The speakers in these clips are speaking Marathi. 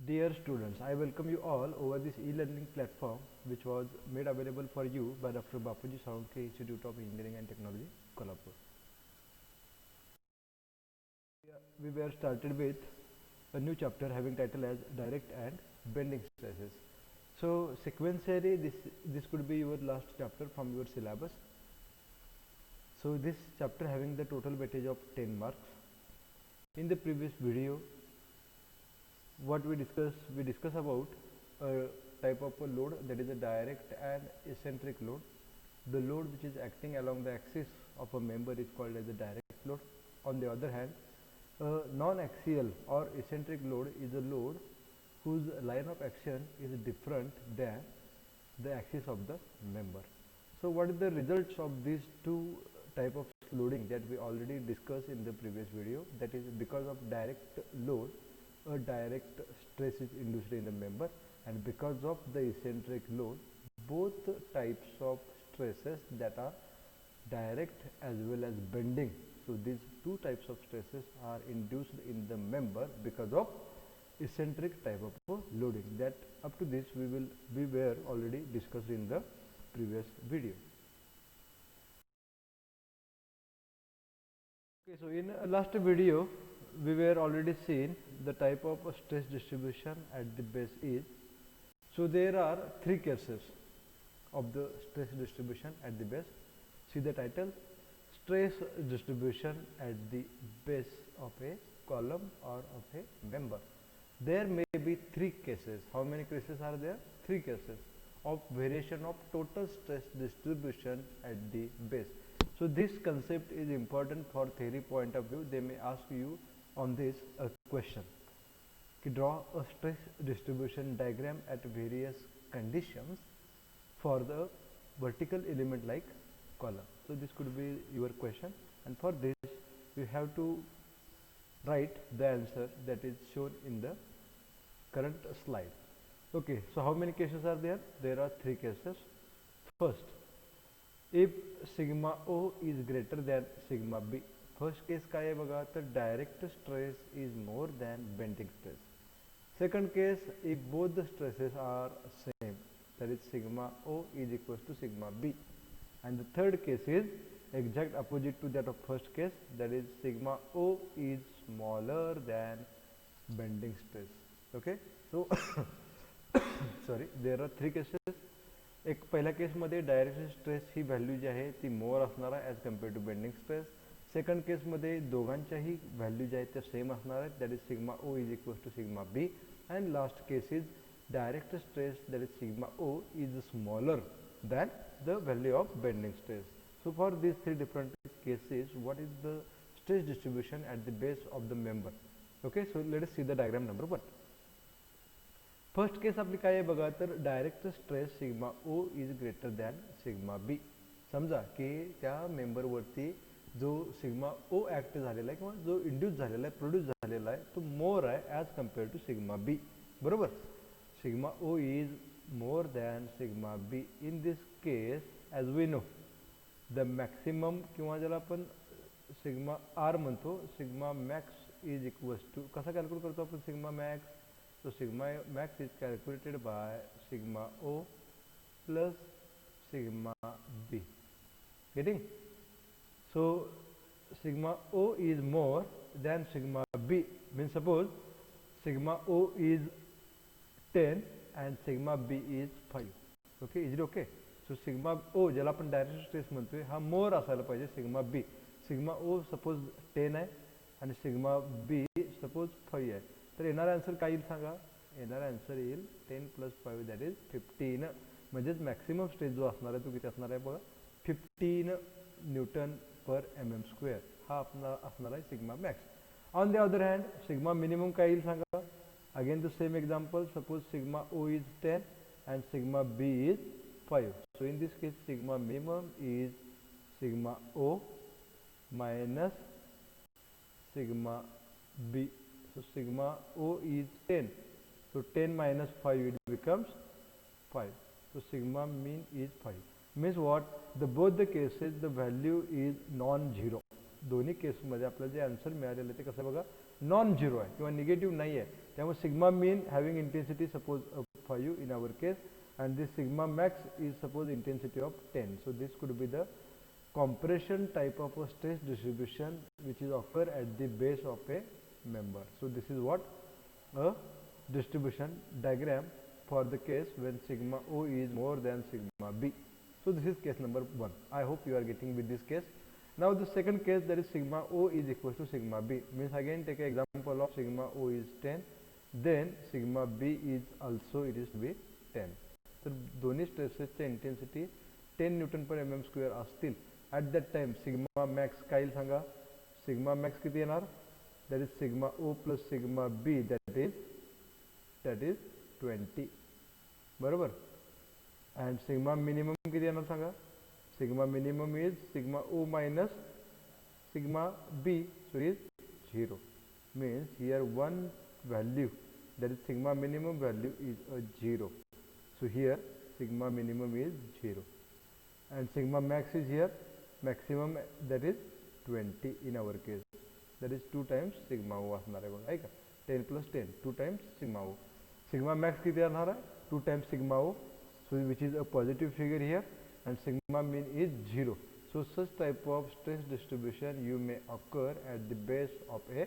Dear students, I welcome you all over this e-learning platform which was made available for you by Dr. Bapuji Salunkhe Institute of Engineering and Technology, Kolhapur. We were started with a new chapter having title as Direct and Bending Stresses. So sequentially this could be your last chapter from your syllabus. So this chapter having the total weightage of 10 marks. In the previous video, what we discuss about a type of a load, that is a direct and eccentric load. The load which is acting along the axis of a member is called as a direct load. On the other hand, a non-axial or eccentric load is a load whose line of action is different than the axis of the member. So what is the results of these two type of loading that we already discussed in the previous video? That is, because of direct load, a direct stress is induced in the member, and because of the eccentric load, both types of stresses that are direct as well as bending, so these two types of stresses are induced in the member because of eccentric type of loading. That up to this we were already discussed in the previous video. Okay, so in last video we were already seen the type of stress distribution at the base is. So there are three cases of the stress distribution at the base. See the title, stress distribution at the base of a column or of a member. There may be three cases. How many cases are there? Three cases of variation of total stress distribution at the base. So this concept is important for theory point of view. They may ask you on this a question. Draw a stress distribution diagram at various conditions for the vertical element like column. So this could be your question, and for this you have to write the answer that is shown in the current slide. Okay, so how many cases are there? There are three cases. First, if sigma O is greater than sigma B. First case काय आहे बघा, तर direct stress is more than bending stress. Second case, if both the stresses are same, that is sigma O is equals to sigma B. And the third case is exact opposite to that of first case, that is sigma O is smaller than bending stress. Okay, so sorry, there are three cases. एक पहिल्या केसमध्ये डायरेक्ट स्ट्रेस ही व्हॅल्यू जी आहे ती मोर असणार आहे as compare to bending stress. Second केसमध्ये दोघांच्याही व्हॅल्यू ज्या आहेत त्या सेम असणार आहेत, that is sigma O is equals to sigma B. And last case is direct stress, that is sigma O is smaller than the value of bending stress. So for these three different cases, what is the stress distribution at the base of the member? Okay, so let us see the diagram number 1. First case आपली काय आहे बघा, तर direct stress sigma O is greater than sigma B. समजा की त्या मेंबरवरती जो सिग्मा ओ ॲक्ट झालेला आहे किंवा जो इंड्यूस झालेला आहे, प्रोड्यूस झालेला आहे, तो मोर आहे as compare to sigma B. बरोबर, sigma O is more than sigma b. In this case, as we know, the maximum किंवा ज्याला आपण सिग्मा आर म्हणतो, sigma max is equals to, कसा कॅल्क्युलेट करतो आपण सिग्मा मॅक्स? तो sigma max is calculated by sigma O plus sigma B. Getting? So sigma O is more than sigma b. Means suppose sigma o is 10 and sigma b is 5. Okay, is it okay? So sigma o ज्याला आपण डायरेक्ट स्ट्रेस म्हणतोय हा मोर असायला पाहिजे सिग्मा बी. सिग्मा ओ सपोज 10 आहे आणि सिग्मा बी सपोज 5 आहे, तर येणारा आन्सर काय येईल सांगा? येणारा आन्सर येईल 10 प्लस 5 दॅट इज 15. म्हणजेच मॅक्सिमम स्ट्रेस जो असणार आहे तो किती असणार आहे बघा, 15 न्यूटन पर mm स्क्वेअर हा आपला असणार आहे sigma max. On the other hand sigma minimum काय येईल सांगा? Again the same example, suppose sigma O is 10 and sigma B is 5. So in this case sigma minimum is sigma O minus sigma B. So sigma O is 10. So 10 minus 5 it becomes 5. So sigma mean is 5. Means what? Both the cases the value is non-zero. दोन्ही केसमध्ये आपल्याला जे आन्सर मिळालेलं ते कसं बघा, नॉन झिरो आहे किंवा निगेटिव्ह नाही आहे. त्यामुळे sigma mean having intensity suppose 5 in our case, and this sigma max is suppose intensity of 10. So this could be the compression type of a stress distribution which is occur at the base of a member. So this is what a distribution diagram for the case when sigma O is more than sigma B. So this is case number 1. I hope you are getting with this case. Now the second case, that is sigma O is equal to sigma B, means again take an example of sigma O is 10, then sigma B is also it is to be 10. तर दोन्ही स्ट्रेसेसचे intensity 10 newton per M M square असतील at that time sigma max काय येईल सांगा. सिग्मा मॅक्स किती येणार, that is sigma O plus sigma B that is 20 बरोबर. अँड सिग्मा मिनिमम किती येणार सांगा. Sigma minimum is sigma O minus sigma B, so it is 0. Means here one value, that is sigma minimum value is a 0. So here sigma minimum is 0 and sigma max is here maximum, that is 20 in our case, that is 2 times sigma O असणार आहे बघा, आहे का. 10 plus 10 2 times sigma O. sigma max किती असणार आहे 2 times sigma O, so which is a positive figure here, and sigma mean is 0. So such type of stress distribution you may occur at the base of a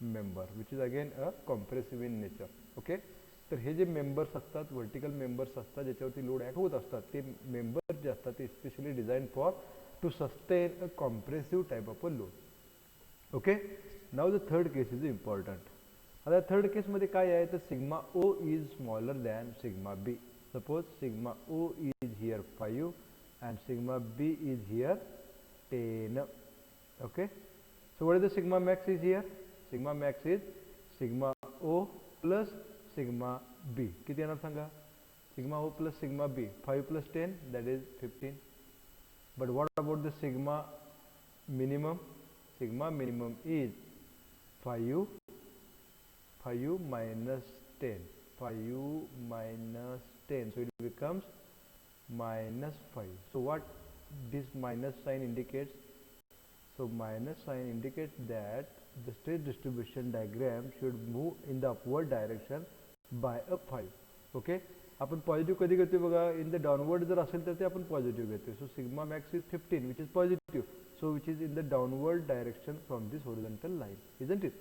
member, which is again a compressive in nature. Okay. तर हे जे मेंबर्स असतात, वर्टिकल मेंबर्स असतात ज्याच्यावरती लोड ॲक्ट होत असतात, ते मेंबर जे असतात ते specially design for to sustain a compressive type of a load. Okay. Now the third case is important. आता थर्ड केसमध्ये काय आहे तर sigma O is smaller than sigma B. Suppose sigma O is here 5 and sigma B is here 10. Okay. So what is the sigma max is here? Sigma max is sigma O plus sigma B. किती येणार सांगा. Sigma O plus sigma B, 5 plus 10 that is 15. But what about the sigma minimum? Sigma minimum is 5 minus 10. 5 minus 10. So it becomes minus 5. So what this minus sign indicates? So minus sign indicates that the stress distribution diagram should move in the upward direction by a 5. Okay. आपण पॉझिटिव्ह कधी घेतो बघा, इन द डाउनवर्ड जर असेल तर ते आपण पॉझिटिव्ह घेतो. So sigma max is 15 which is positive, so which is in the downward direction from this horizontal line, isn't it.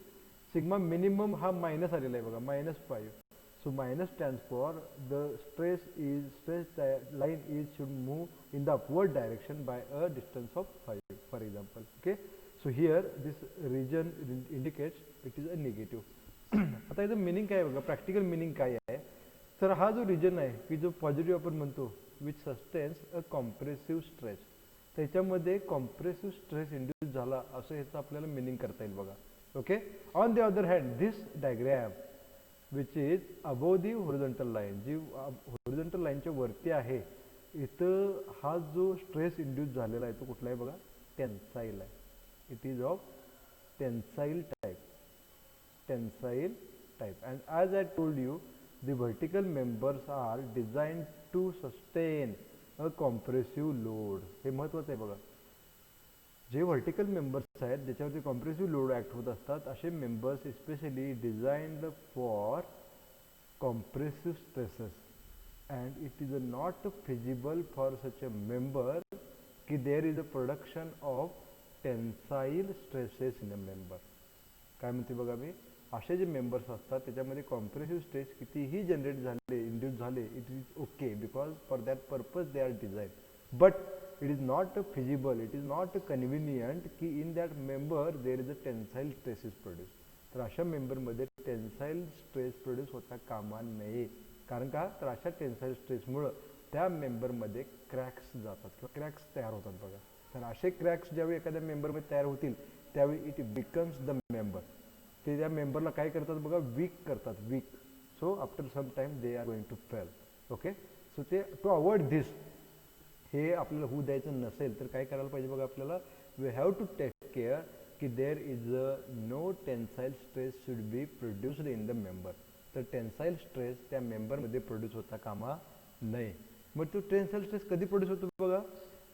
Sigma minimum हा मायनस आलेला आहे बघा, -5. So minus stands for the stress line is should move in the upward direction by a distance of 5, for example. Okay. So here this region indicates it is a negative. आता याचं मिनिंग काय आहे बघा, प्रॅक्टिकल मिनिंग काय आहे तर हा जो रिजन आहे की जो पॉझिटिव्ह आपण म्हणतो which sustains a compressive stress, त्याच्यामध्ये कॉम्प्रेसिव्ह स्ट्रेस इंड्यूस झाला असं याचं आपल्याला मिनिंग करता येईल बघा. Okay. On the other hand this diagram which is above the horizontal line, जी horizontal line च्या वरती आहे, इथं हा जो स्ट्रेस इंड्यूस झालेला आहे तो कुठला आहे बघा, टेन्साईल आहे. It is of tensile type and as I told you the vertical members are designed to sustain a compressive load. हे महत्त्वाचं आहे बघा. जे व्हर्टिकल मेंबर्स आहेत ज्याच्यावरती कॉम्प्रेसिव्ह लोड ॲक्ट होत असतात असे members specially designed for compressive stresses, and it is not feasible for such a member की there is a production of tensile stresses in a member. काय म्हणते बघा मी, असे जे मेंबर्स असतात त्याच्यामध्ये कॉम्प्रेसिव्ह स्ट्रेस कितीही जनरेट झाले इंड्यूस झाले it is okay because for that purpose they are design. But it is not feasible, it is not convenient की in that member there is a tensile stress is produced. तर अशा मेंबरमध्ये टेन्साईल स्ट्रेस प्रोड्यूस होता कामा नये. कारण का तर अशा टेन्साईल स्ट्रेसमुळं त्या मेंबरमध्ये क्रॅक्स जातात किंवा क्रॅक्स तयार होतात बघा. तर असे क्रॅक्स ज्यावेळी एखाद्या मेंबरमध्ये तयार होतील त्यावेळी इट बिकम्स द मेंबर. ते त्या मेंबरला काय करतात बघा, वीक करतात, weak. So after some time they are going to fail. Okay. So ते टू अवॉइड दिस, हे आपल्याला होऊ द्यायचं नसेल तर काय करायला पाहिजे बघा आपल्याला, we have to take care की there is a no tensile stress should be produced in the member. तर टेन्साईल स्ट्रेस त्या मेंबरमध्ये प्रोड्यूस होता कामा नये. मग तो टेन्साईल स्ट्रेस कधी प्रोड्यूस होतो बघा,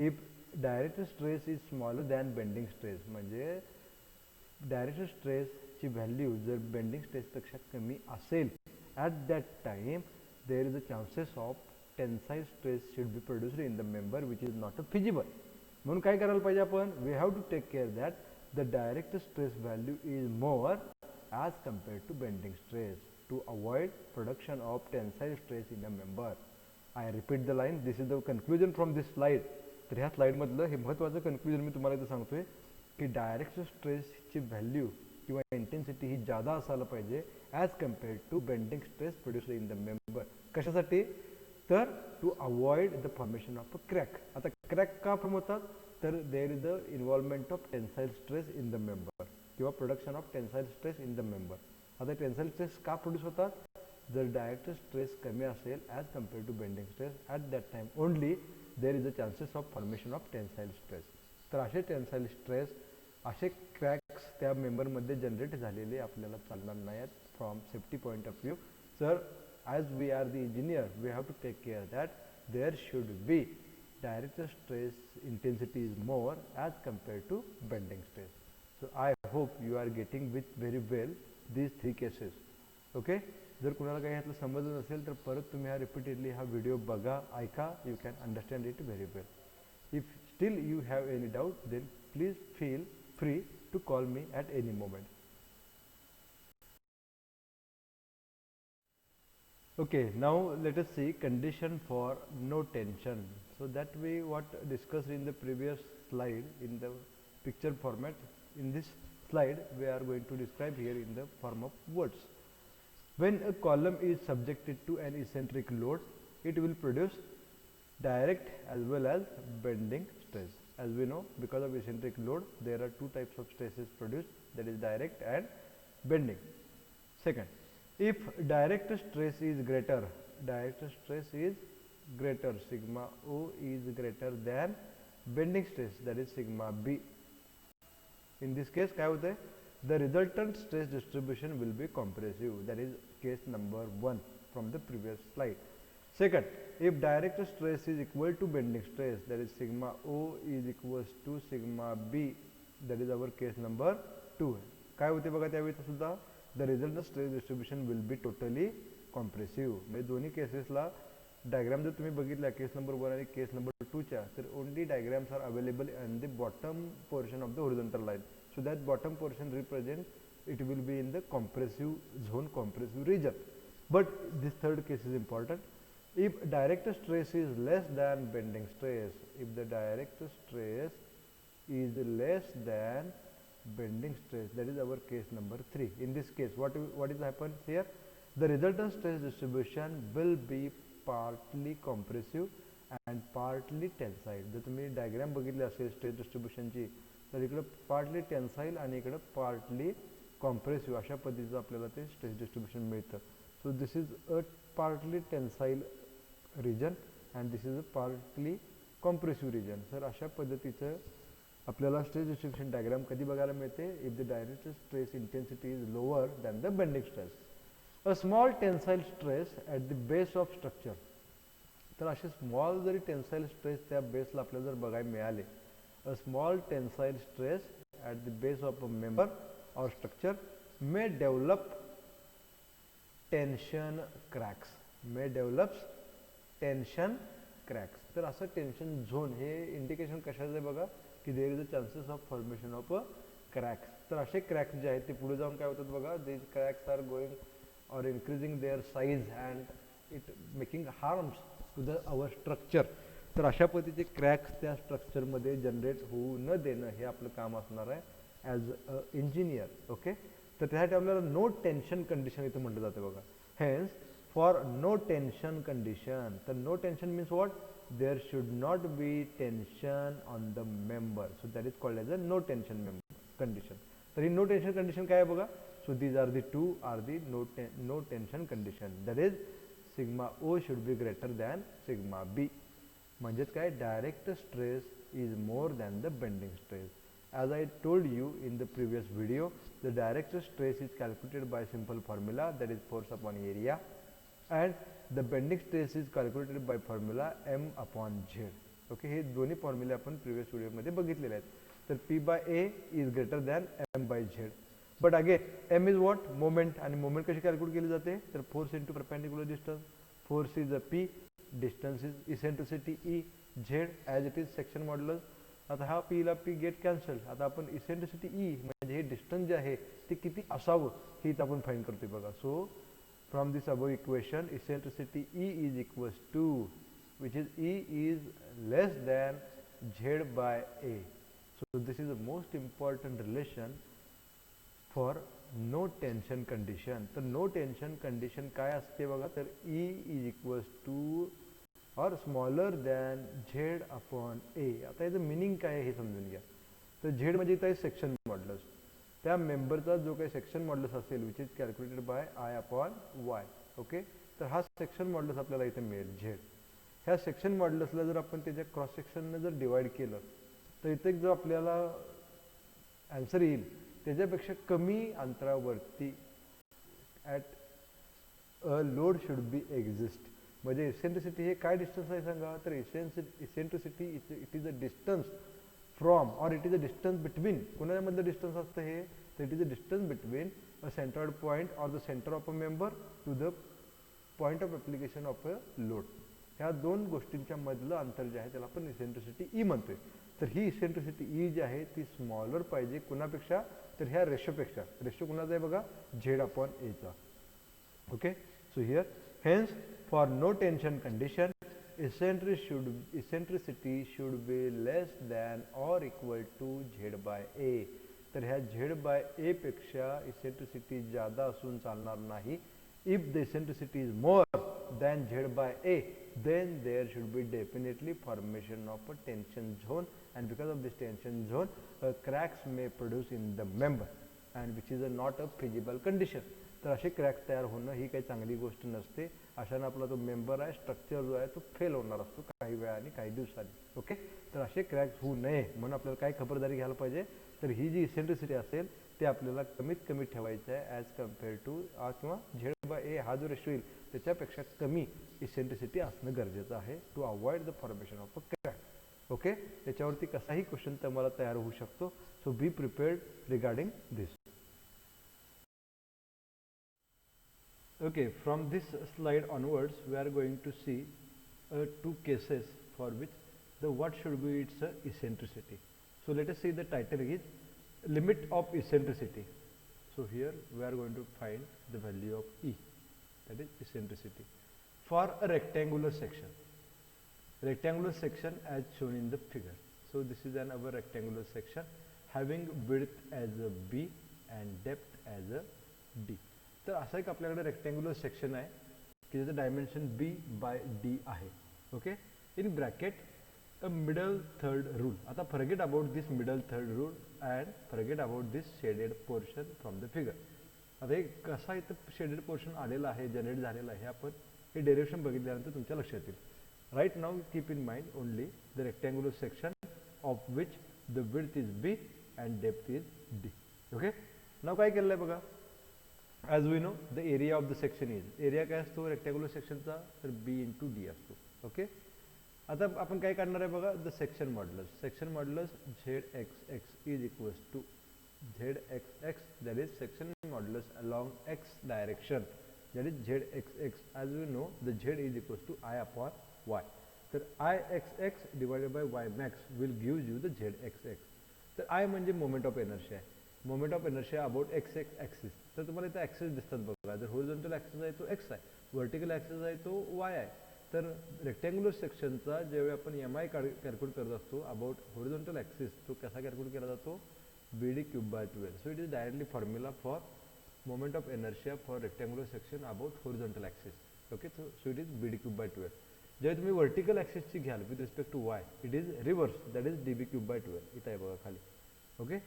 if direct stress is smaller than bending stress. म्हणजे डायरेक्ट स्ट्रेस स्ट्रेसची व्हॅल्यू जर बेंडिंग स्ट्रेसपेक्षा कमी असेल at that time there is a chances of tensile stress should be produced in the member which is not a feasible. म्हणून काय करायला पाहिजे आपण, we have to take care that the direct stress value is more as compared to bending stress to avoid production of tensile stress in a member. I repeat the line, this is the conclusion from this slide. तर ह्या स्लाइडमधलं हे महत्त्वाचं कन्क्लुजन मी तुम्हाला इथं सांगतोय की डायरेक्ट स्ट्रेसची व्हॅल्यू किंवा इंटेन्सिटी ही जादा असायला पाहिजे as compared to bending stress produced in the member. कशासाठी, तर to avoid the formation of a crack. आता क्रॅक का फॉर्म होतात, तर there is the involvement of tensile stress in the member किंवा production of tensile stress in the member. आता टेन्साईल स्ट्रेस का प्रोड्यूस होतात, जर डायरेक्ट स्ट्रेस कमी असेल as compared to bending stress at that time only there is a chances of formation of tensile stress. तर असे टेन्साईल स्ट्रेस, असे क्रॅक्स त्या मेंबरमध्ये जनरेट झालेले आपल्याला चालणार नाही आहेत from safety point of view. Sir as we are the engineer we have to take care that there should be direct stress intensity is more as compared to bending stress. So I hope you are getting with very well these three cases. Okay, जर कुणाला काही ह्यातलं समजलं नसेल तर परत तुम्ही हा रिपीटेडली हा व्हिडिओ बघा, ऐका, you can understand it very well. If still you have any doubt then please feel free to call me at any moment. Okay, now let us see condition for no tension. So that we what discussed in the previous slide in the picture format. In this slide we are going to describe here in the form of words. When a column is subjected to an eccentric load, it will produce direct as well as bending stress. As we know, because of eccentric load there are two types of stresses produced, that is direct and bending. Second, if direct stress is greater, sigma O is greater than bending stress, that is sigma B. In this case काय होते, the resultant stress distribution will be compressive, that is case number 1 from the previous slide. Second, if direct stress is equal to bending stress, that is sigma O is equals to sigma B, that is our case number 2. काय होते बघा त्यावेळी सुद्धा the resultant stress distribution will be totally compressive. म्हणजे दोन्ही केसेसला डायग्राम जर तुम्ही बघितला केस नंबर 1 आणि केस नंबर 2 च्या, तर only diagrams are available in the bottom portion of the horizontal line. So that bottom portion represent it will be in the compressive zone, compressive region. But this third case is important. If direct stress is less than bending stress, if the direct stress is less than bending stress, that is our case number 3. In this case what is happens here, the resultant stress distribution will be partly compressive and partly tensile. जर तुम्ही डायग्राम बघितले असेल स्ट्रेस डिस्ट्रीब्युशनची, तर इकडे पार्टली टेन्साईल आणि इकडे पार्टली कॉम्प्रेसिव्ह अशा पद्धतीचं आपल्याला ते स्ट्रेस डिस्ट्रीब्युशन मिळतं. So this is a partly tensile region and this is a partly compressive region. Sir अशा पद्धतीचं आपल्याला स्ट्रेस डिस्ट्रीब्युशन डायग्राम कधी बघायला मिळते, if the direct stress intensity is lower than the bending stress. A small tensile stress at the base of structure. तर असे स्मॉल जरी टेन्साईल स्ट्रेस त्या बेसला आपल्याला जर बघायला मिळाले, अ small tensile stress at the base of a member और स्ट्रक्चर मे डेव्हलप टेन्शन क्रॅक्स, तर असं टेन्शन झोन हे इंडिकेशन कशाचं आहे बघा, की देर is a chances of formation of a cracks. तर असे क्रॅक्स जे आहेत ते पुढे जाऊन काय होतात बघा, these cracks are going or increasing their size and it making harms to the our structure. तर अशा पद्धतीचे क्रॅक्स त्या स्ट्रक्चरमध्ये जनरेट होऊ न देणं हे आपलं काम असणार आहे ॲज अ इंजिनियर. ओके, तर त्यासाठी आपल्याला नो टेन्शन कंडिशन इथं म्हटलं जातं बघा. Hence for no tension condition, तर no tension means what, there should not be tension on the member. So that is called as a no tension condition. तर ही नो टेन्शन कंडिशन काय आहे बघा. So these are the two are the no tension condition, that is sigma O should be greater than sigma B. म्हणजेच काय, direct stress is more than the bending stress. As I told you in the previous video, the direct stress is calculated by simple formula, that is force upon area, and the bending stress is calculated by formula M upon Z. Okay, हे दोन्ही फॉर्म्युले आपण प्रिव्हियस व्हिडिओमध्ये बघितलेले आहेत. तर P by A is greater than M by Z. But again M is what moment, आणि मोमेंट कशी कॅल्क्युलेट केली जाते तर force into perpendicular distance. Force is a P, distance is eccentricity E, Z as it is section modulus. आता हा पी ला पी गेट कॅन्सल. आता आपण इसेंट्रिसिटी ई म्हणजे हे डिस्टन्स जे आहे ते किती असावं हे इथं आपण फाईंड करतोय बघा. So from this above equation eccentricity E is equals to which is E is less than Z by A. So this is the most important relation for no tension condition. तर no tension condition काय असते बघा तर E is equals to or smaller than Z upon A. आता याचं मिनिंग काय आहे हे समजून घ्या. तर Z म्हणजे इथं आहे सेक्शन मॉड्युलस. त्या मेंबरचा जो काही सेक्शन मॉड्युलस असेल which is calculated by I upon Y. ओके, तर हा सेक्शन मॉड्युलस आपल्याला इथे मिळेल Z. ह्या सेक्शन मॉड्युलसला जर आपण त्याच्या क्रॉस सेक्शनने जर डिवाइड केलं तर इथे जो आपल्याला आन्सर येईल त्याच्यापेक्षा कमी अंतरावरती at a load should be exist. म्हणजे इसेंट्रिसिटी हे काय डिस्टन्स आहे सांगा तर eccentricity it is a distance from or it is a distance between. कोणामधलं डिस्टन्स असतं हे तर it is a distance between a centred point or the centre of a member to the point of application of a load. ह्या दोन गोष्टींच्या मधलं अंतर जे आहे त्याला आपण इसेंट्रिसिटी ई म्हणतोय. तर ही इसेंट्रिसिटी ई जी आहे ती स्मॉलर पाहिजे कुणापेक्षा तर ह्या रेशोपेक्षा. रेशो कुणाचा आहे बघा झेड अपॉन एचा. Okay, so here hence for no tension condition eccentricity should be less than or equal to Z by A. तर ह्या झेड बाय ए पेक्षा इसेंट्रिसिटी जादा असून चालणार नाही. If the eccentricity is more than Z by A, then there should be definitely formation of a tension zone, and because of this tension zone, cracks may produce in the member, and which is not a feasible condition. तर असे क्रॅक्स तयार होणं ही काही चांगली गोष्ट नसते. अशाने आपला जो मेंबर आहे स्ट्रक्चर जो आहे तो फेल होणार असतो काही वेळाने काही दिवसांनी. ओके, तर असे क्रॅक्स होऊ नये म्हणून आपल्याला काय खबरदारी घ्यायला पाहिजे तर ही जी इसेंट्रिसिटी असेल ते आपल्याला कमीत कमी ठेवायचं आहे ॲज कम्पेअर टू किंवा झेड बाय ए हा जो रेशो येईल त्याच्यापेक्षा कमी इसेंट्रिसिटी असणं गरजेचं आहे to avoid the formation of a crack. Okay, त्याच्यावरती कसाही क्वेश्चन तुम्हाला तयार होऊ शकतो. So be prepared regarding this. Okay, from this slide onwards we are going to see two cases for which the what should be its eccentricity. So let us see the title is limit of eccentricity. So here we are going to find the value of E, that is eccentricity for a rectangular section. Rectangular section as shown in the figure. So this is an our rectangular section having width as a B and depth as a D. तर असं एक आपल्याकडे रेक्टँग्युलर सेक्शन आहे की ज्याचं डायमेन्शन बी बाय डी आहे. Okay, in bracket a middle third rule. आता forget about this middle third rule and forget about this shaded portion from the figure. आता हे कसा इथं शेडेड पोर्शन आलेला आहे जनरेट झालेला आहे आपण हे डेरिव्हेशन बघितल्यानंतर तुमच्या लक्षात येईल. Right now keep in mind only the rectangular section of which the width is B and depth is D. Okay, नाव काय केलेलं आहे बघा. As we know, the area of the section is area काय असतो रेक्टँग्युलर सेक्शनचा तर B इंटू डी असतो. ओके, आता आपण काय काढणार आहे बघा the section modulus. Section modulus Z X X is equals to Z X X that is section modulus along X direction that is Z X X. As we know the Z is equals to I upon Y. तर I X X divided by Y max will give you the Z X X. तर आय म्हणजे मोमेंट ऑफ एनर्शिया आहे. Moment of inertia about x x axis. तर तुम्हाला इथं ॲक्सिस दिसतात बघा. जर हॉरिझॉन्टल ॲक्सिस आहे तो एक्स आहे, व्हर्टिकल ॲक्सिस आहे तो वाय आहे. तर रेक्टँग्युलर सेक्शनचा ज्यावेळी आपण एम आय कॅल्क्युलेट करत असतो अबाउट हॉरिझॉन्टल ॲक्सिस तो कसा कॅल्क्युलेट केला जातो B D cube by 12. So it is directly formula for moment of inertia for rectangular section about horizontal axis. Okay, so it is B D cube by 12. जेव्हा तुम्ही व्हर्टिकल ॲक्सिसची घ्याल with respect to Y it is reverse that is D B cube by 12. इथं आहे बघा खाली. Okay,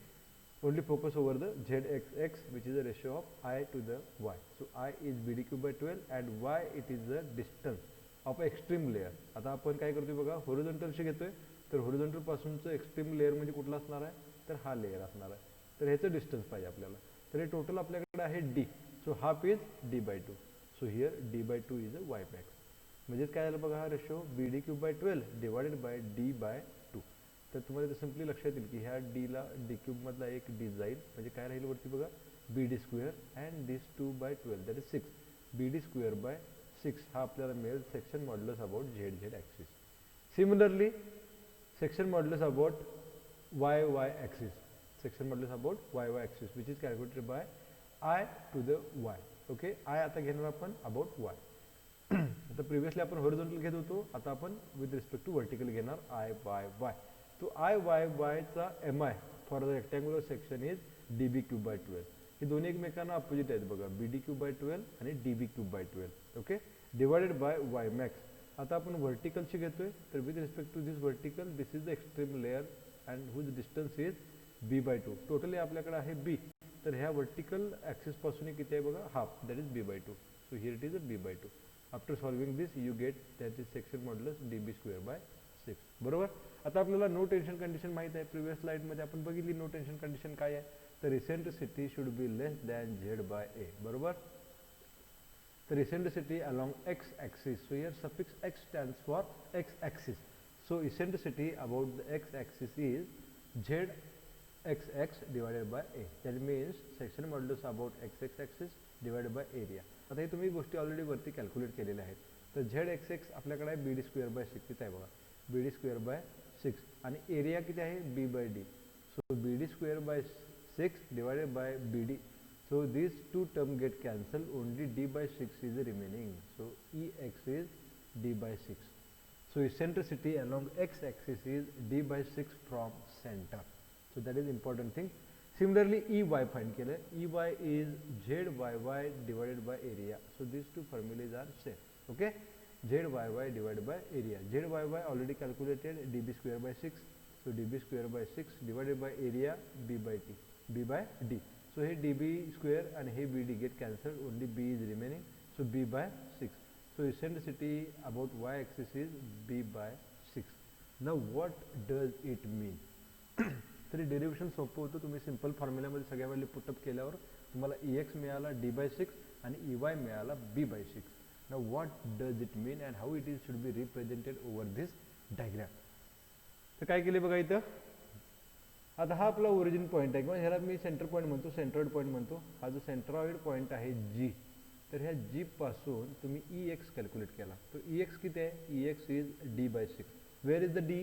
only focus over the zxx which is a ratio of I to the y. So I is bd cube by 12 and y it is the distance of extreme layer. आता आपण काय करतोय बघा हॉरिझॉन्टलशी घेतोय तर हॉरिझॉन्टल पासूनचं एक्स्ट्रीम लेयर म्हणजे कुठला असणार आहे तर हा लेयर असणार आहे. तर ह्याचं डिस्टन्स पाहिजे आपल्याला. तर हे टोटल आपल्याकडे आहे D. So half is D by 2. So here D by 2 is a Y max. म्हणजे काय झालं बघा हा ratio B D cube by 12 divided by D by 2. तर तुम्हाला ते सिम्पली लक्षात येईल की ह्या डीला डी क्यूबमधला एक डी जाईल म्हणजे काय राहील वरती बघा BD square and this 2 by 12 that is 6 BD square by 6 हा आपल्याला मिळेल section modulus about ZZ axis. Similarly section modulus about YY axis, section modulus about YY axis which is calculated by I to the Y. Okay, I आता घेणार आपण about Y. आता प्रिव्हियसली आपण हॉरिझॉन्टल घेत होतो, आता आपण विथ रिस्पेक्ट टू वर्टिकल घेणार I by Y. तो I by Y चा MI for the rectangular section is DB cube by 12. हे दोन्ही एकमेकांना अपोजिट आहेत बघा, BD क्यूब बाय 12 आणि DB cube by 12. Okay, divided by Y max. आता आपण वर्टिकलची घेतोय, तर with respect to this vertical this is the extreme layer and whose distance is B by 2. Totally आपल्याकडे आहे B, तर ह्या वर्टिकल ॲक्सिस पासून किती आहे बघा, half, that is B by 2. So here it is a B by 2. After solving this you get that is section modulus DB square by 6. बरोबर. आता आपल्याला नो टेन्शन कंडिशन माहित आहे, प्रिव्हियस स्लाइडमध्ये आपण बघितली नो टेन्शन कंडिशन काय आहे, तर eccentricity should be less than Z by A. बरोबर. The eccentricity along x axis, so here suffix x stands for x axis, so eccentricity about the x axis is z xx divided by a, that means section modulus about x axis divided by area. आता हे तुम्ही गोष्टी ऑलरेडी वरती कॅल्क्युलेट केलेल्या आहेत. तर z xx आपल्याकडे आहे BD स्क्वेअर बाय 6 इथे आहे बघा, BD स्क्वेअर बाय 6 आणि एरिया किती आहे B by D, so BD square by 6 divided by BD. So these two terms get cancelled, only D by 6 is remaining. So Ex is D by 6. So eccentricity along x axis is D by 6 from center. So that is important thing. Similarly Ey find केले, Ey is ZYY divided by area. So these two formulas are same. Okay, ZYY divided by area. ZYY already calculated, DB square by 6. So DB square by 6 divided by area B by D. So here DB square and here BD get cancelled, only B is remaining, so B by 6. So eccentricity about y axis is B by 6. Now what does it mean? तरी डेरिव्हेशन सोपं होतं, तुम्ही सिंपल फॉर्म्युल्यामध्ये सगळ्या व्हॅल्यू पुटअप केल्यावर तुम्हाला Ex मिळाला D by 6 आणि Ey मिळाला B by 6. Now what does it mean and how it is should be represented over this diagram? तर काय केले बघा इथं, आता हा आपला ओरिजिन पॉईंट आहे किंवा ह्याला मी सेंटर पॉईंट म्हणतो, सेंट्रॉइड पॉईंट म्हणतो. हा जो सेंट्रॉइड पॉईंट आहे G, तर ह्या G पासून तुम्ही Ex कॅल्क्युलेट केला, तर Ex किती आहे, Ex is D by 6. Where is the D?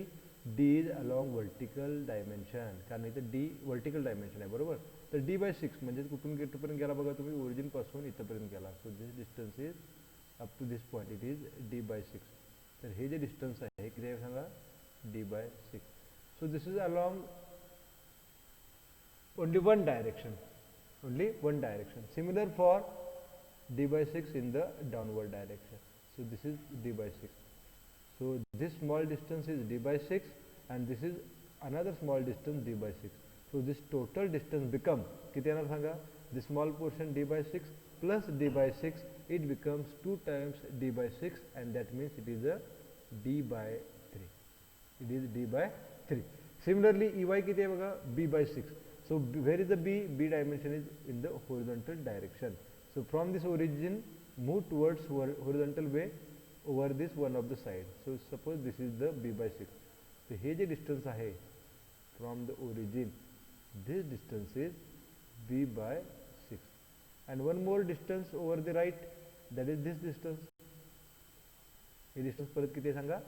D is along vertical dimension, कारण इथं D वर्टिकल डायमेन्शन आहे. बरोबर. तर D by 6 म्हणजे कुठून कुठपर्यंत गेला बघा तुम्ही, ओरिजिन पासून इथंपर्यंत गेला. So this distance is up to this point, it is D by 6. तर हे जे डिस्टन्स आहे हे किती आहे सांगा, D by 6. So this is along only one direction, only one direction. Similar for D by 6 in the downward direction. So this is D by 6. So this small distance is D by 6 and this is another small distance D by 6. So this total distance become किती येणार सांगा, this small portion D by 6 plus D by 6, it becomes 2 times D by 6 and that means it is a D by 3. It is D by 3. Similarly Ey किती आहे बघा, B by 6. So where is the B? B dimension is in the horizontal direction. So from this origin move towards horizontal way over this one of the side. So suppose this is the B by 6. So हे जे distance आहे from the origin, this distance is B by 6. And one more distance over the right, that is this distance. हे distance परत किती सांगा,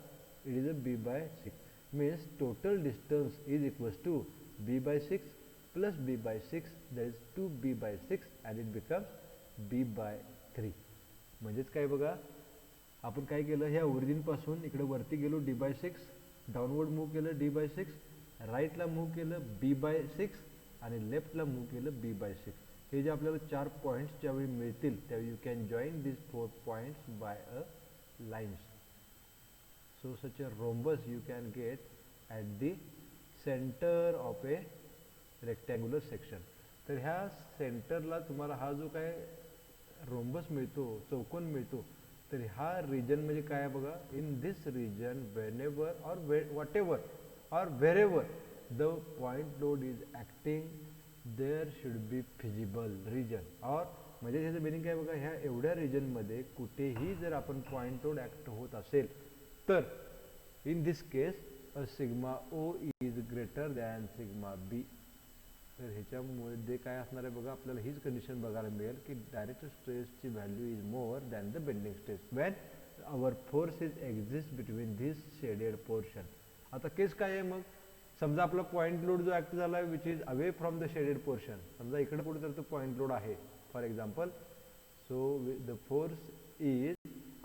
it is a B by 6. Means total distance is equals to B by 6 plus B by 6, that is 2B by 6 and it becomes B by 3. म्हणजेच काय बघा, आपण काय केलं, ह्या ओरिजिन पासून इकडे वरती गेलो D by 6, डाऊनवर्ड मूव्ह केलं D by 6, राईटला मूव्ह केलं B by 6 आणि लेफ्टला मूव्ह केलं B by 6. हे जे आपल्याला 4 पॉईंट्स ज्यावेळी मिळतील त्यावेळी you can join this 4 points by a lines. So such a rhombus you can get at the centre of a rectangular section. तर ह्या सेंटरला तुम्हाला हा जो काय रोम्बस मिळतो, चौकोन मिळतो, तर हा रिजन म्हणजे काय आहे बघा, in this region whenever or whatever or wherever the point load is acting there should be feasible region. और म्हणजे ह्याचं मिनिंग काय बघा, ह्या एवढ्या रिजनमध्ये कुठेही जर आपण पॉइंट लोड ॲक्ट होत असेल तर in this case a sigma O is greater than sigma B. तर ह्याच्यामध्ये काय असणार आहे बघा, आपल्याला हीच कंडिशन बघायला मिळेल की डायरेक्ट स्ट्रेसची value is more than the bending stress when our force is exist between this shaded portion. आता केस काय आहे मग, समजा आपला पॉईंट लोड जो ॲक्ट झाला आहे which is away from the shaded portion, समजा इकडे कुठे तर तो पॉईंट लोड आहे for example. So the force is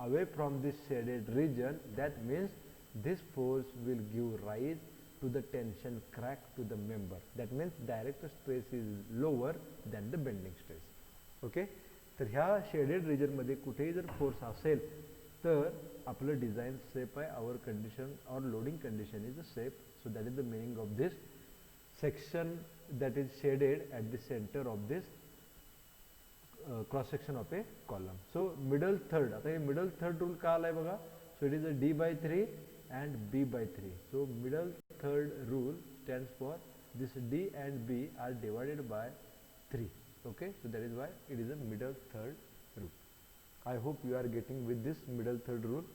away from this shaded region, that means this force will give rise to the tension crack to the member. That means direct stress is lower than the bending stress. Okay, तर ह्या शेडेड रिजन मध्ये कुठेही जर फोर्स असेल तर आपलं डिझाईन सेफ आहे, आवर कंडिशन और loading condition is safe. So that is the meaning of this section that is shaded at the center of this cross section of a column. So middle third, आता हे middle third rule का आलाय बघा, so it is a D by 3 and B by 3. So middle third rule stands for this D and B are divided by 3. Okay, so that is why it is a middle third rule. I hope you are getting with this middle third rule.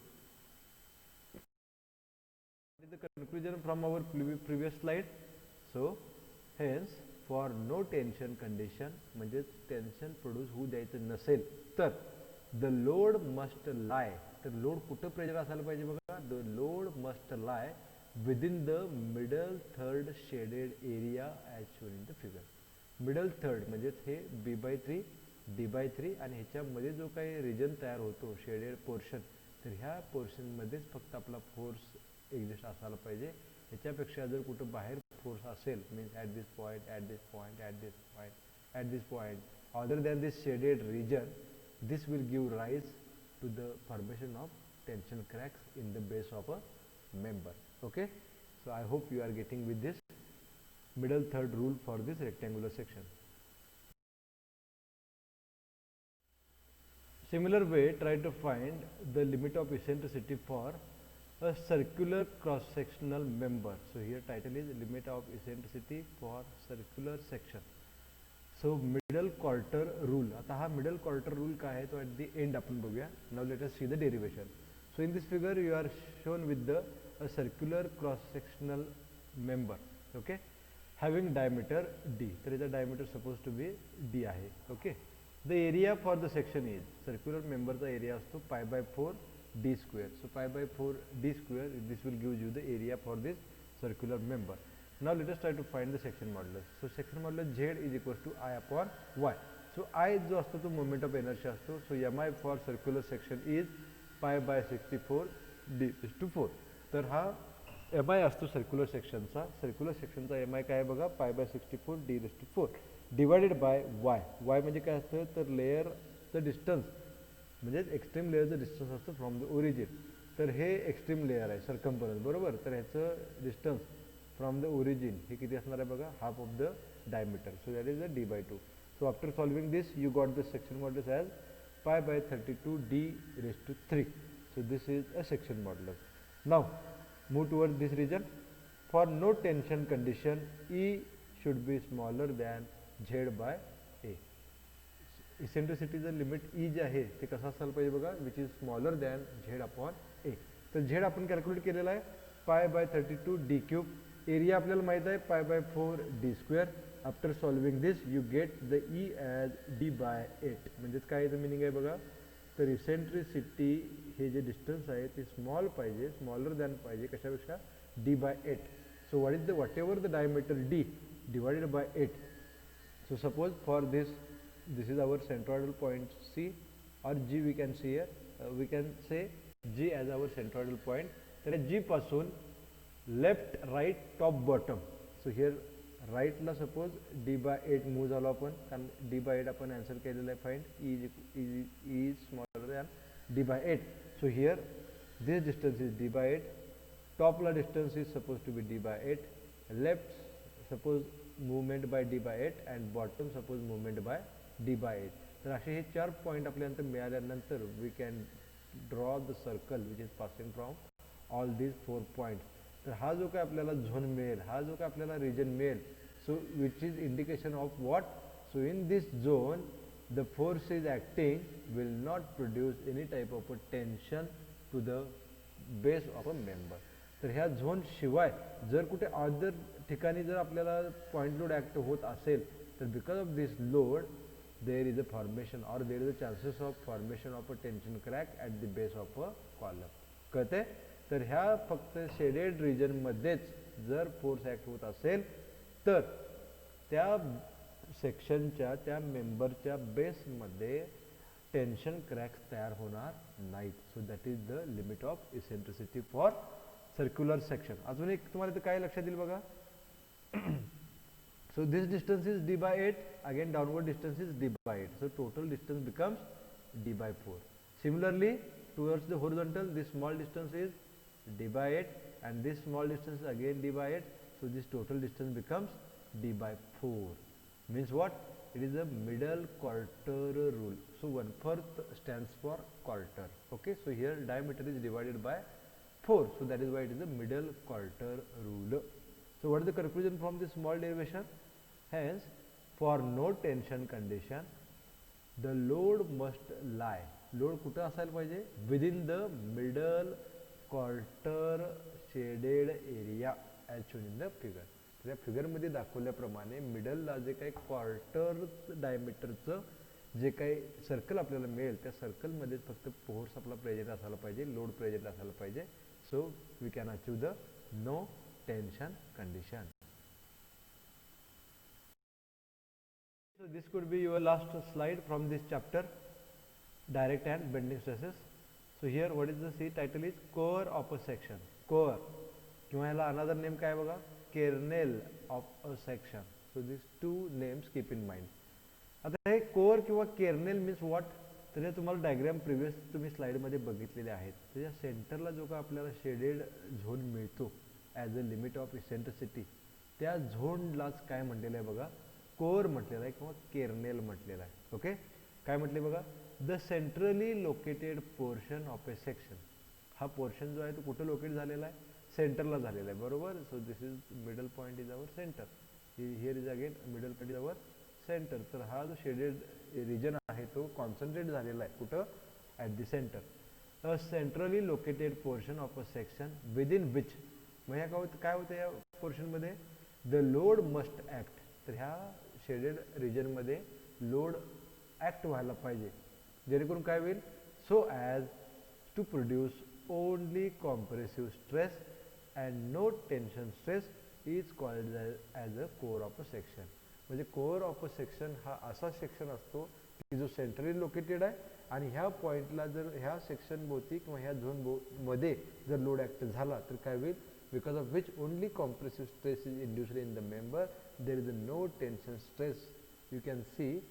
What is the conclusion from our previous slide? So hence for no tension condition, म्हणजे टेन्शन प्रोड्यूस होऊ द्यायचं नसेल तर द लोड मस्ट लाय, तर लोड कुठं प्रेशर असायला पाहिजे बघा, the load must lie within the middle third shaded area as shown in the figure. Middle third म्हणजेच हे बी बाय 3 डी बाय 3 आणि ह्याच्यामध्ये जो काही रिजन तयार होतो शेडेड पोर्शन, तर ह्या पोर्शनमध्येच फक्त आपला फोर्स एक्झिस्ट असायला पाहिजे. ह्याच्यापेक्षा जर कुठं बाहेर फोर्स असेल, means at this point, at this point, at this point, at this point, other than this shaded region, this will give rise to the formation of tension cracks in the base of a member. Okay, so I hope you are getting with this middle third rule for this rectangular section. Similar way, try to find the limit of eccentricity for a circular cross sectional member. So here title is limit of eccentricity for circular section. So middle quarter rule, आता हा middle quarter rule काय आहे तो at the end आपण बघूया. Now let us see the derivation. So in this figure you are shown with the a circular cross sectional member, okay, having diameter d. तर याचा diameter supposed to be d आहे. Okay, the area for the section is, circular member चा area असतो pi by 4 d square. So pi by 4 d square, this will give you the area for this circular member. Now let us try to find the section modulus. So section modulus Z is equals to I upon Y. So I जो असतो तो moment of inertia असतो. So Mi for circular section is pi by 64 d is to 4. तर हा Mi असतो circular section चा. Circular section चा Mi काय बघा, pi by 64 d is to 4 divided by Y. Y म्हणजे काय असतं तर लेयरचं डिस्टन्स, म्हणजे एक्स्ट्रीम लेयरचं डिस्टन्स असतं फ्रॉम द ओरिजिन. तर हे एक्स्ट्रीम लेयर आहे सर्कम्फरन्स, बरोबर. तर ह्याचं डिस्टन्स फ्रॉम द ओरिजिन हे किती असणार आहे बघा, half of the diameter. So that is the d by 2. So after solving this you got the section modulus as pi by 32 d raised to 3. So this is a section modulus. Now move towards this region. For no tension condition, E should be smaller than Z by A. Eccentricityचं लिमिट E जे आहे ते कसं असायला पाहिजे बघा, which is smaller than Z upon A. तर Z आपण कॅल्क्युलेट केलेला आहे pi by 32 d cube. Area आपल्याला माहित आहे pi by 4 d square. After solving this you get the E as d by 8. म्हणजेच काय याचं मिनिंग आहे बघा, तर इसेंट्रिसिटी हे जे डिस्टन्स आहे ते स्मॉल पाहिजे, स्मॉलर दॅन पाहिजे कशापेक्षा, d by 8. So what ever the diameter d divided by 8. So suppose for this is our centroidal point C or G we can see here. We can say G as our centroidal point. तर G पासून left right top bottom. So here राईटला सपोज d by 8 मूव झालो आपण, कारण d by 8 आपण आन्सर केलेलं आहे, find E is smaller than d by 8. So here this distance is d by 8. टॉपला distance is supposed to be d by 8. Left suppose movement by d by 8 and bottom suppose movement by d by 8. तर असे हे 4 पॉईंट आपल्यानंतर मिळाल्यानंतर we can draw the circle which is passing from all these 4 points. तर हा जो काय आपल्याला झोन मिळेल, हा जो काय आपल्याला रिजन मिळेल, so which is indication of what, so in this zone the force is acting will not produce any type of a tension to the base of a member. तर ह्या झोन शिवाय जर कुठे अदर ठिकाणी जर आपल्याला पॉईंट लोड ॲक्ट होत असेल तर because of this load there is a formation or there is a chances of formation of a tension crack at the base of a column. कळते? तर ह्या फक्त शेडेड रिजन मध्येच जर फोर्स ॲक्ट होत असेल तर त्या सेक्शनच्या त्या मेंबरच्या बेसमध्ये टेन्शन क्रॅक्स तयार होणार नाहीत. So that is the limit of eccentricity for circular section. अजून एक तुम्हाला इथं काय लक्षात येईल बघा. So this distance is d by 8, again downward distance is d by 8. So total distance becomes d by 4. Similarly, towards the horizontal, this small distance is d by 8 and this small distance is again d by 8. So this total distance becomes d by 4. Means what? It is a middle quarter rule. So 1/4 stands for quarter. Okay, so here diameter is divided by 4. So that is why it is the middle quarter rule. So what is the conclusion from this small derivation? Hence, for no tension condition, the load must lie. Load कुठं असायला पाहिजे? Within the middle quarter shaded area as shown in the figure. त्या फिगरमध्ये दाखवल्याप्रमाणे मिडलला जे काही क्वार्टर डायमीटरचं जे काही सर्कल आपल्याला मिळेल त्या सर्कलमध्ये फक्त फोर्स आपला प्रेझेंट असायला पाहिजे, लोड प्रेझेंट असायला पाहिजे. So we can achieve the no tension condition. So this could be your last slide from this chapter, direct and bending stresses. So here what is the C title is core of a section. Core किंवा ह्याला another name काय बघा, kernel of a section. So these two names keep in mind. आता हे core किंवा kernel means what? तर हे तुम्हाला डायग्राम प्रिव्हियस तुम्ही स्लाइडमध्ये बघितलेले आहेत. त्याच्या सेंटरला जो का आपल्याला शेडेड झोन मिळतो as a limit of eccentricity, त्या झोनलाच काय म्हटलेलं आहे बघा, कोर म्हटलेलं आहे किंवा केर्नेल म्हटलेलं आहे. ओके, काय म्हटले बघा, the centrally located portion of A section. हा पोर्शन जो आहे तो कुठं लोकेट झालेला आहे? सेंटरला झालेला आहे, बरोबर. So this is middle point is our centre. Here is again middle point is our centre. तर हा जो शेडेड रिजन आहे तो कॉन्सन्ट्रेट झालेला आहे कुठं? At the centre. A centrally located portion of a section within which, मग ह्या काय होतं या पोर्शनमध्ये, द लोड मस्ट ॲक्ट. तर ह्या शेडेड रिजनमध्ये लोड ॲक्ट व्हायला पाहिजे, जेणेकरून काय होईल, so as to produce only compressive stress and no tension stress is called as a core of a section. म्हणजे कोर ऑफ अ सेक्शन हा असा सेक्शन असतो की जो सेंट्रली लोकेटेड आहे आणि ह्या पॉईंटला जर ह्या सेक्शन भोवती किंवा ह्या झोन मध्ये जर लोड ॲक्ट झाला तर काय होईल, because of which only compressive stress is induced in the member, there is no tension stress you can see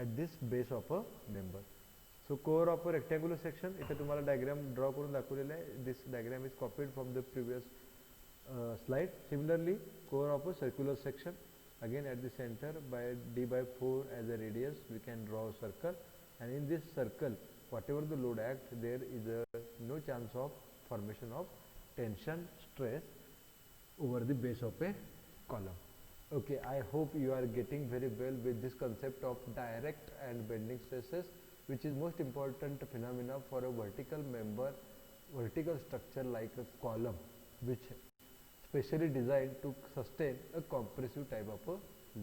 at this base of a member. So core of a rectangular section, इथे तुम्हाला डायग्राम ड्रॉ करून दाखवलेला आहे. This diagram is copied from the previous slide. Similarly, core of a circular section, again at the center by d by 4 as a radius we can draw a circle, and in this circle whatever the load act there is no chance of formation of tension stress over the base of a column. Okay, I hope you are getting very well with this concept of direct and bending stresses, which is most important phenomena for a vertical member, vertical structure like a column, which specially designed to sustain a compressive type of a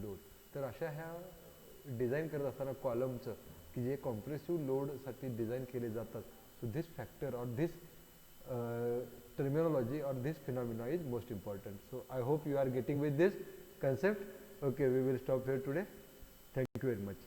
load. तर अशा ह्या डिझाईन करत असताना कॉलमचं की जे कॉम्प्रेसिव्ह लोडसाठी डिझाईन केले जातात, सो धिस फॅक्टर और this terminology or this phenomena is most important. So I hope you are getting with this concept. Okay, we will stop here today. Thank you very much.